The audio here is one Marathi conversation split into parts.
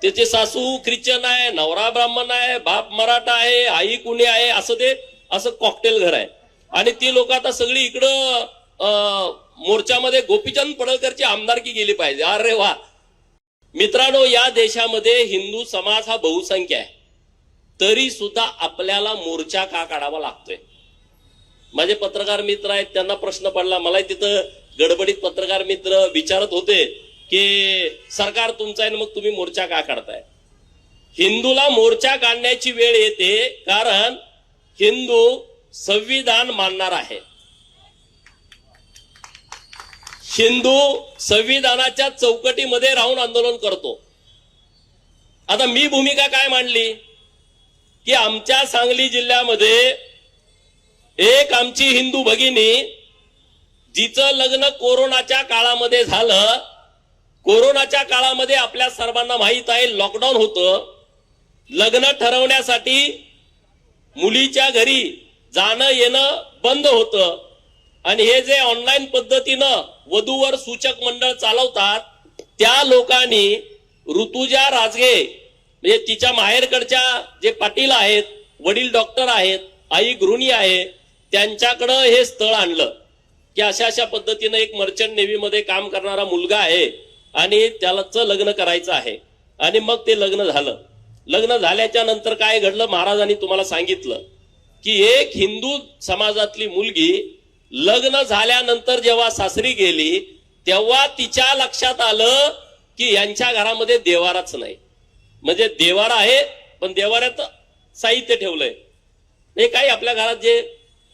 त्याचे सासू ख्रिश्चन आहे, नवरा ब्राह्मण आहे, बाप मराठा आहे, आई कुणी आहे, असं कॉकटेल घर आहे. आणि ती लोक आता सगळी इकडं मोर्चामध्ये गोपीचंद पडळकरची आमदारकी गेली पाहिजे. अरे वा मित्रांनो, या देशामध्ये हिंदू समाज हा बहुसंख्य आहे, तरी सुद्धा आपल्याला मोर्चा का काढावा लागतोय? माझे पत्रकार मित्र आहेत, त्यांना प्रश्न पडला. मला तिथं गडबडीत पत्रकार मित्र विचारत होते की सरकार तुमचं आहे, मग तुम्ही मोर्चा का काढताय? हिंदूला मोर्चा काढण्याची वेळ येते कारण हिंदू संविधान मानणार आहे. हिंदू संविधानाच्या चौकटीमध्ये राहून आंदोलन करतो. आता मी भूमिका काय मांडली की आमच्या सांगली जिल्ह्यामध्ये एक आमची हिंदू भगिनी, जिचं लग्न कोरोनाच्या काळामध्ये झालं. कोरोनाच्या काळामध्ये आपल्या सर्वांना माहित आहे लॉकडाऊन होतं. लग्न ठरवण्यासाठी मुलीच्या घरी जाणं येणं बंद होतं. आणि हे जे ऑनलाईन पद्धतीनं वधूवर सूचक मंडळ चालवतात, त्या लोकांनी ऋतुजा राजगे म्हणजे तिच्या माहेरकडच्या जे पाटील आहेत, वडील डॉक्टर आहेत, आई गृहिणी आहे, त्यांच्याकडं हे स्थळ आणलं की अशा अशा पद्धतीनं एक मर्चंट नेव्हीमध्ये काम करणारा मुलगा आहे आणि त्यालाच लग्न करायचं आहे. आणि मग ते लग्न झालं. लग्न झाल्याच्या नंतर काय घडलं, महाराजांनी तुम्हाला सांगितलं की एक हिंदू समाजातली मुलगी लग्न झाल्यानंतर जेव्हा सासरी गेली तेव्हा तिच्या लक्षात आलं की यांच्या घरामध्ये देवाराच नाही. म्हणजे देवारा आहे पण देवाऱ्यात साहित्य ठेवलंय. हे काही आपल्या घरात जे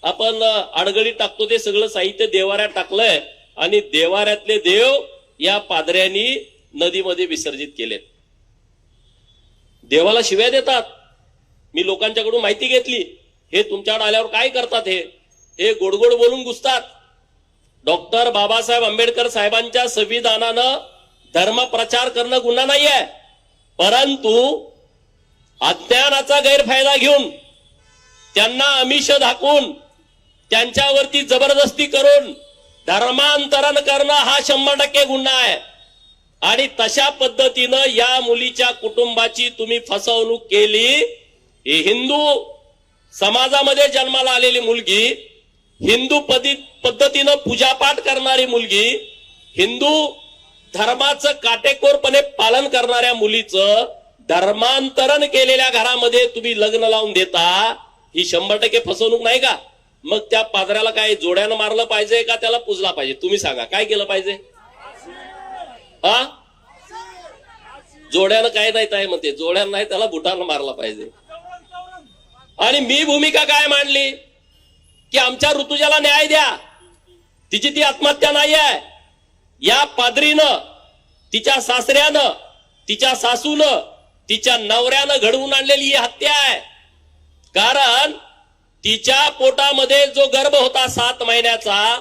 आपण आडगडी टाकतो ते सगळं साहित्य देवाऱ्यात टाकलंय आणि देवाऱ्यातले देव या पादऱ्यांनी नदीमध्ये विसर्जित केलेत. देवाला शिव्या देतात. मी लोकांच्याकडून माहिती घेतली, हे तुमच्याकडे आल्यावर काय करतात, हे गोडगोड बोलून घुसतात. डॉक्टर बाबासाहेब आंबेडकर साहेबांच्या संविधानानं धर्म प्रचार करणं गुन्हा नाहीये, परंतु अज्ञानाचा गैरफायदा घेऊन त्यांना आमिष दाखवून त्यांच्यावरती जबरदस्ती करून धर्मांतरण करणं हा 100% गुन्हा आहे. आणि तशा पद्धतीनं या मुलीच्या कुटुंबाची तुम्ही फसवणूक केली. ही हिंदू समाजामध्ये जन्माला आलेली मुलगी, हिंदू पद्धतीनं पूजापाठ करणारी मुलगी, हिंदू धर्माचं काटेकोरपणे पालन करणाऱ्या मुलीचं धर्मांतरण केलेल्या घरामध्ये तुम्ही लग्न लावून देता. ही 100% फसवणूक नाही का? मग त्या पादऱ्याला काय जोड्यानं मारलं पाहिजे का त्याला पुजला पाहिजे? तुम्ही सांगा, काय केलं पाहिजे? हा, जोड्यानं काय नाही म्हणते, जोड्यानं नाही त्याला बुटानं मारला पाहिजे. आणि मी भूमिका काय मांडली की आमच्या ऋतुजाला न्याय द्या. तिची ती आत्महत्या नाही आहे. या पादरीनं, तिच्या सासऱ्यानं, तिच्या सासूनं, तिच्या नवऱ्यानं घडवून आणलेली ही हत्या आहे. कारण तिच्या पोटामध्ये जो गर्भ होता 7 महिन्याचा,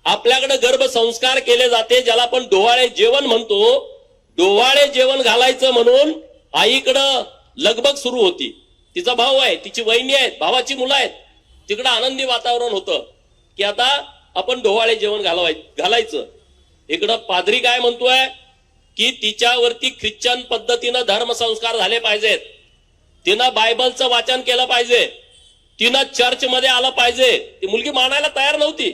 आपल्याकडे गर्भसंस्कार केले जाते ज्याला आपण डोवाळे जेवण म्हणतो. डोवाळे जेवण घालायचं म्हणून आईकडं लगबग सुरू होती. तिचा भाऊ आहे, तिची वहिनी आहेत, भावाची मुलं आहेत. तिकडं आनंदी वातावरण होतं की आता आपण डोवाळे जेवण घालायचं. इकडं पादरी काय म्हणतोय की तिच्यावरती ख्रिश्चन पद्धतीनं धर्मसंस्कार झाले पाहिजेत, तिनं बायबलचं वाचन केलं पाहिजे, तिनं चर्चमध्ये आलं पाहिजे. ती मुलगी मानायला तयार नव्हती.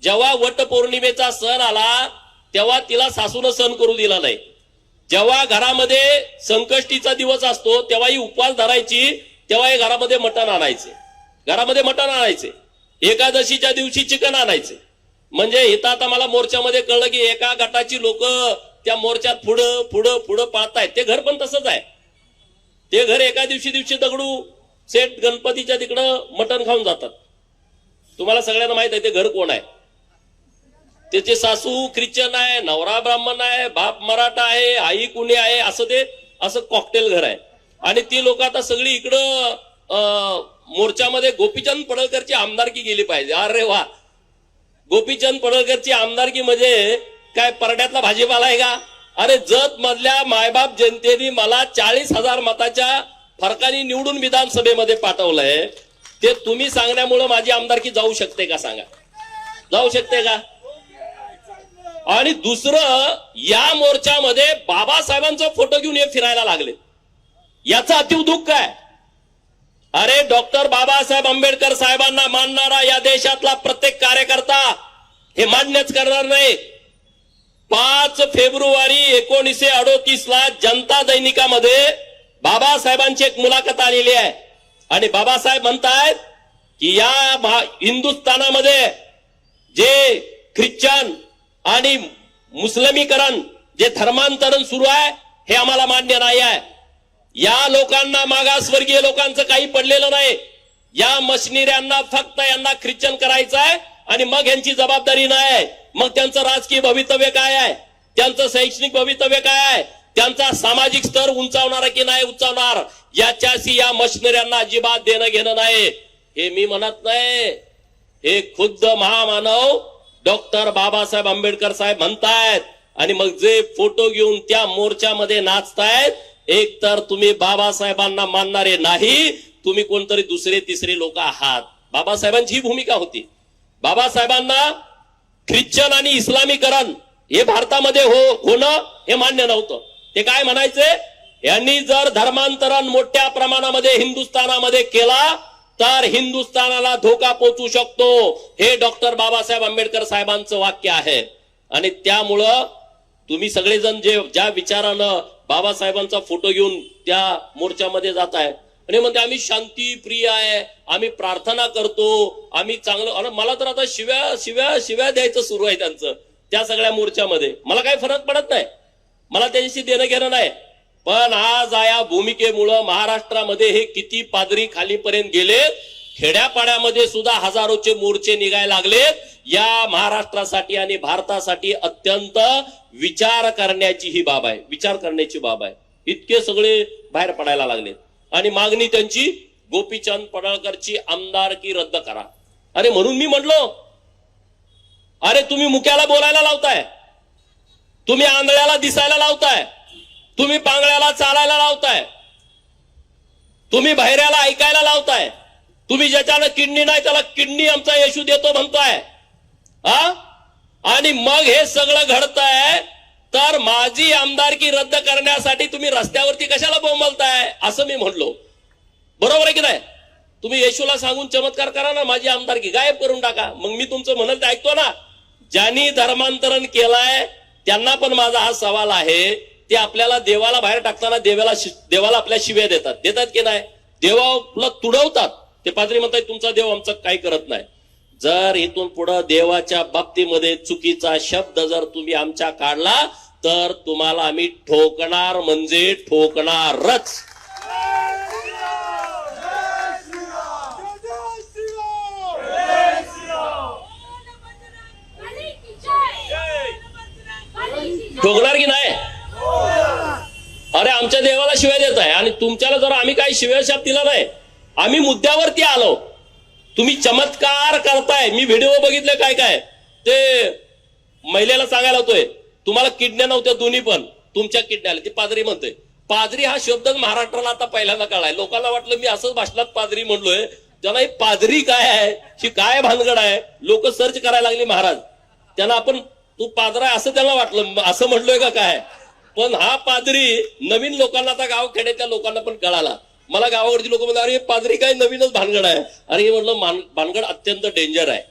जेव्हा वट पौर्णिमेचा सण आला तेव्हा तिला सासूनं सण करू दिला नाही. जेव्हा घरामध्ये संकष्टीचा दिवस असतो तेव्हा ही उपवास धरायची, तेव्हा हे घरामध्ये मटण आणायचे. एकादशीच्या दिवशी चिकन आणायचे. म्हणजे इथं आता मला मोर्चामध्ये कळलं की एका गटाची लोक त्या मोर्चात पुढं पुढं पुढं पाळतायत. ते घर पण तसंच आहे. ते घर एका दिवशी दगडू सेठ गणपतीच्या तिकडं मटण खाऊन जातात. तुम्हाला सगळ्यांना माहित आहे ते घर कोण आहे. त्याचे सासू ख्रिश्चन आहे, नवरा ब्राह्मण आहे, बाप मराठा आहे, आई कुणी आहे, असं कॉकटेल घर आहे. आणि ती लोक आता सगळी इकडं मोर्चामध्ये गोपीचंद पडळकरची आमदारकी गेली पाहिजे. अरे वा, गोपीचंद पडळकरची आमदारकी म्हणजे काय परड्यातला भाजीपाला आहे का? अरे जत मधल्या मायबाप जनतेने मला 40,000 मताच्या फरकाने निवडून विधानसभेमध्ये पाठवलंय. ते तुम्ही सांगण्यामुळे माझी आमदारकी जाऊ शकते का? सांगा, जाऊ शकते का? आणि दुसरं, या मोर्चामध्ये बाबासाहेबांचा फोटो घेऊन हे फिरायला लागले. याचं अतीव दुःख आहे. अरे डॉक्टर बाबासाहेब आंबेडकर साहेबांना मानणारा या देशातला प्रत्येक कार्यकर्ता हे मान्यच करणार नाही. 5 फेब्रुवारी 1938 ला जनता दैनिकामध्ये बाबासाहेबांची एक मुलाखत आलेली आहे आणि बाबासाहेब म्हणतायत की या हिंदुस्थानामध्ये जे ख्रिश्चन आणि मुस्लिमीकरण, जे धर्मांतरण सुरू आहे हे आम्हाला मान्य नाही आहे. या लोकांना, मागासवर्गीय लोकांचं काही पडलेलं नाही. या मशिनऱ्यांना फक्त यांना ख्रिश्चन करायचं आहे आणि मग यांची जबाबदारी नाही. मग त्यांचं राजकीय भवितव्य काय आहे, त्यांचं शैक्षणिक भवितव्य काय आहे, त्यांचा सामाजिक स्तर उंचावणार की नाही उंचावणार, याच्याशी या मशिनऱ्यांना अजिबात देणं घेणं नाही. हे मी म्हणत नाही, हे खुद्द महामानव डॉक्टर बाबासाहेब आंबेडकर साहेब म्हणतायत. आणि मग जे फोटो घेऊन त्या मोर्चामध्ये नाचतायत, एक तर तुम्ही बाबासाहेबांना मानणारे नाही, तुम्ही कोणतरी दुसरे तिसरे लोक आहात. बाबासाहेबांची ही भूमिका होती. बाबासाहेबांना ख्रिश्चन आणि इस्लामीकरण हे भारतामध्ये होणं हे मान्य नव्हतं. ते काय म्हणायचे, यांनी जर धर्मांतरण मोठ्या प्रमाणामध्ये हिंदुस्थानामध्ये केला तर हिंदुस्थानाला धोका पोहोचू शकतो. हे डॉक्टर बाबासाहेब आंबेडकर साहेबांचं वाक्य आहे. आणि त्यामुळं तुम्ही सगळेजण ज्या विचारानं बाबासाहेबांचा फोटो घेऊन त्या मोर्चामध्ये जात आहे आणि म्हणते आम्ही शांती प्रिय आहे, आम्ही प्रार्थना करतो, आम्ही चांगलं. आणि मला तर आता शिव्या शिव्या शिव्या द्यायचं सुरू आहे त्यांचं त्या सगळ्या मोर्चामध्ये. मला काही फरक पडत नाही, मला त्याच्याशी देणं घेणं नाही. पण आज या भूमिकेमुळं महाराष्ट्रामध्ये हे किती पादरी खालीपर्यंत गेले, खेड्यापाड्यामध्ये सुद्धा हजारोचे मोर्चे निघायला लागलेत. या महाराष्ट्रासाठी आणि भारतासाठी अत्यंत विचार करण्याची ही बाब आहे, विचार करण्याची बाब आहे. इतके सगळे बाहेर पडायला लागलेत आणि मागणी त्यांची गोपीचंद पडळकरची आमदारकी रद्द करा. अरे म्हणून मी म्हणलो, अरे तुम्ही मुक्याला बोलायला लावताय, तुम्ही आंधळ्याला दिसायला लावताय, तुम्ही पांगळ्याला चालायला लावताय, तुम्ही बहिऱ्याला ऐकायला लावताय, तुम्ही ज्याच्यानं किडनी नाही त्याला किडनी आमचा येशू देतो म्हणताय. आणि मग हे सगळं घडतंय तर माझी आमदारकी रद्द करण्यासाठी तुम्ही रस्त्यावरती कशाला बोंबलताय असं मी म्हणलो. बरोबर आहे की नाही? तुम्ही येशूला सांगून चमत्कार करा ना, माझी आमदारकी गायब करून टाका. मग मी तुमचं म्हणत ऐकतो ना. ज्यांनी धर्मांतरण केलंय त्यांना पण माझा हा सवाल आहे, ते आपल्याला देवाला बाहेर टाकताना देवाला आपल्या शिव्या देतात की नाही? देवाला तुडवतात. ते पाद्री म्हणतात तुमचा देव आमचं काही करत नाही. जर इथून पुढे देवाच्या बाबतीमध्ये चुकीचा शब्द जर तुम्ही आमच्या काढला तर तुम्हाला आम्ही ठोकणार म्हणजे ठोकणारच. ठोकणार की नाही? अरे आमच्या देवाला शिव्या देत आहे आणि तुमच्याला जर आम्ही काही शिव्या शब्द दिला नाही, आम्ही मुद्द्यावरती आलो. तुम्ही चमत्कार करताय. मी व्हिडिओ बघितले काय काय, ते महिलेला सांगायला होतोय तुम्हाला किडन्या नव्हत्या दोन्ही पण तुमच्या किडन्या आल्या. ती पादरी म्हणतोय. पादरी हा शब्द महाराष्ट्राला आता पहिल्यांदा कळाय. लोकांना वाटलं मी असंच भाषणात पादरी म्हणलोय, त्यांना ही पादरी काय आहे, ही काय भानगड आहे, लोक सर्च करायला लागले महाराज. त्यांना आपण तू पादरा असं त्यांना वाटलं, असं म्हणलोय का काय. पण हा पादरी नवीन लोकांना, आता गाव खेड्यातल्या लोकांना पण कळाला. मला गावावरची लोक म्हणतात अरे पादरी काय नवीनच भानगड आहे. अरे हे म्हटलं भानगड अत्यंत डेंजर आहे.